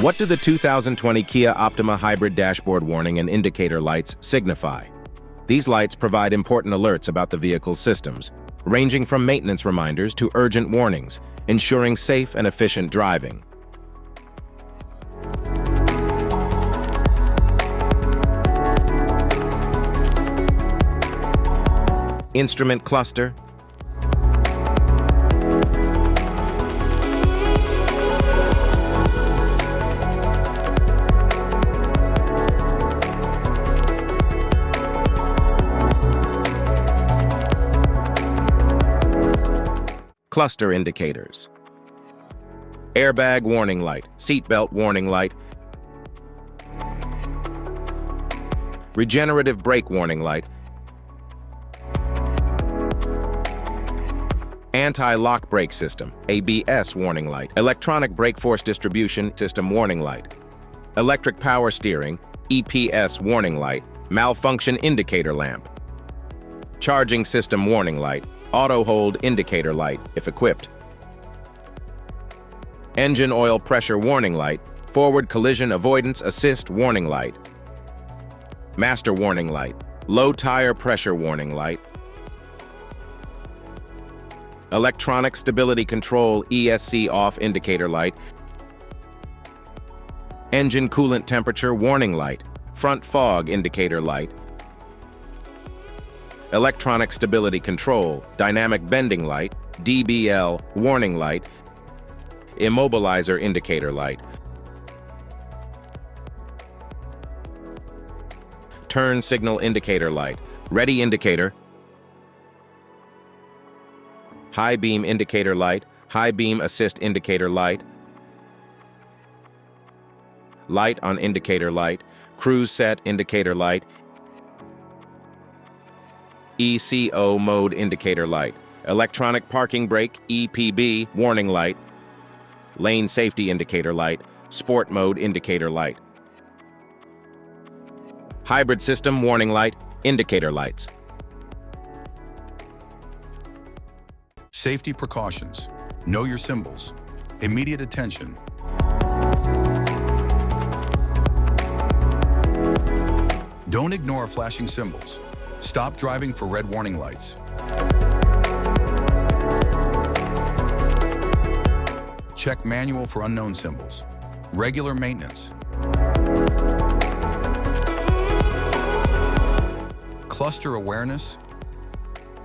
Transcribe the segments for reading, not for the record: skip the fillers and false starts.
What do the 2020 Kia Optima Hybrid dashboard warning and indicator lights signify? These lights provide important alerts about the vehicle's systems, ranging from maintenance reminders to urgent warnings, ensuring safe and efficient driving. Instrument cluster, cluster indicators, airbag warning light, seatbelt warning light, regenerative brake warning light, anti-lock brake system, ABS warning light, electronic brake force distribution system warning light, electric power steering, EPS warning light, malfunction indicator lamp, charging system warning light, auto hold indicator light if equipped, engine oil pressure warning light, forward collision avoidance assist warning light, master warning light, low tire pressure warning light, electronic stability control ESC off indicator light, engine coolant temperature warning light, front fog indicator light, electronic stability control, dynamic bending light, DBL warning light, immobilizer indicator light, turn signal indicator light, ready indicator, high beam indicator light, high beam assist indicator light, light on indicator light, cruise set indicator light, ECO mode indicator light, electronic parking brake EPB warning light, lane safety indicator light, sport mode indicator light, hybrid system warning light, indicator lights. Safety precautions. Know your symbols. Immediate attention. Don't ignore flashing symbols. Stop driving for red warning lights. Check manual for unknown symbols. Regular maintenance. Cluster awareness.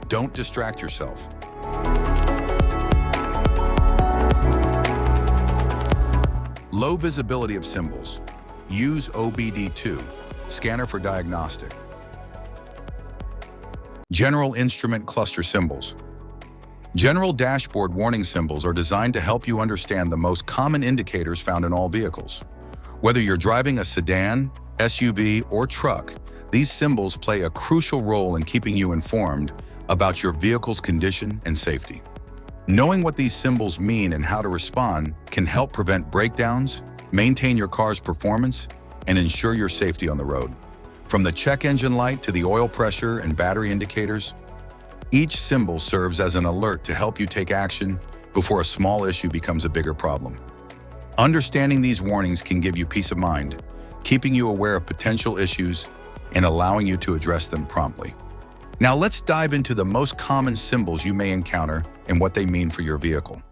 Don't distract yourself. Low visibility of symbols. Use OBD2, scanner for diagnostic. General instrument cluster symbols. General dashboard warning symbols are designed to help you understand the most common indicators found in all vehicles. Whether you're driving a sedan, SUV, or truck, these symbols play a crucial role in keeping you informed about your vehicle's condition and safety. Knowing what these symbols mean and how to respond can help prevent breakdowns, maintain your car's performance, and ensure your safety on the road. From the check engine light to the oil pressure and battery indicators, each symbol serves as an alert to help you take action before a small issue becomes a bigger problem. Understanding these warnings can give you peace of mind, keeping you aware of potential issues and allowing you to address them promptly. Now let's dive into the most common symbols you may encounter and what they mean for your vehicle.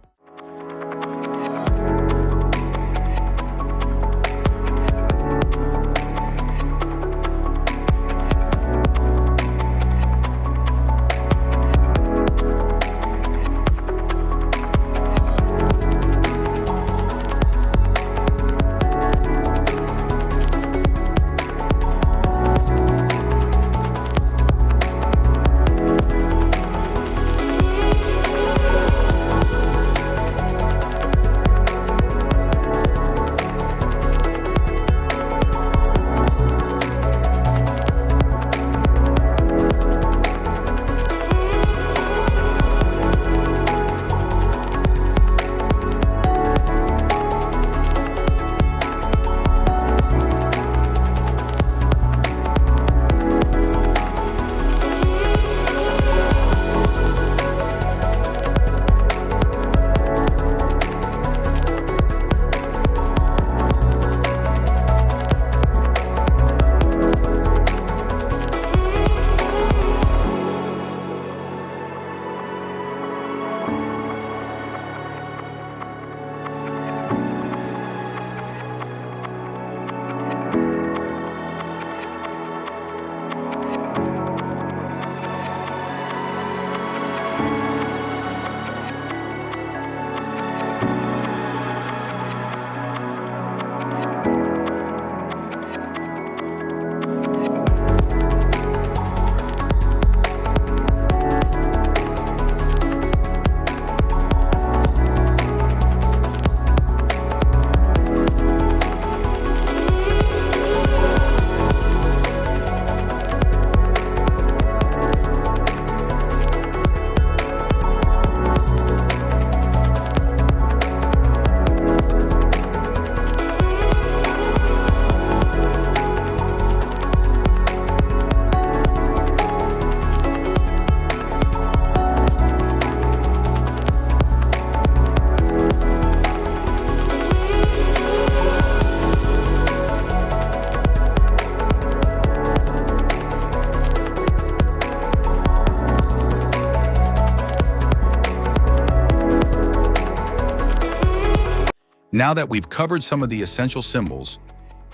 Now that we've covered some of the essential symbols,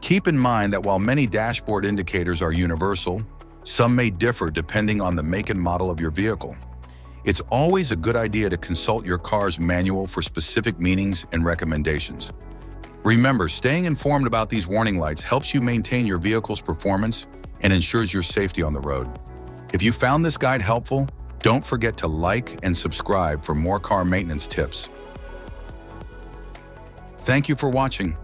keep in mind that while many dashboard indicators are universal, some may differ depending on the make and model of your vehicle. It's always a good idea to consult your car's manual for specific meanings and recommendations. Remember, staying informed about these warning lights helps you maintain your vehicle's performance and ensures your safety on the road. If you found this guide helpful, don't forget to like and subscribe for more car maintenance tips. Thank you for watching.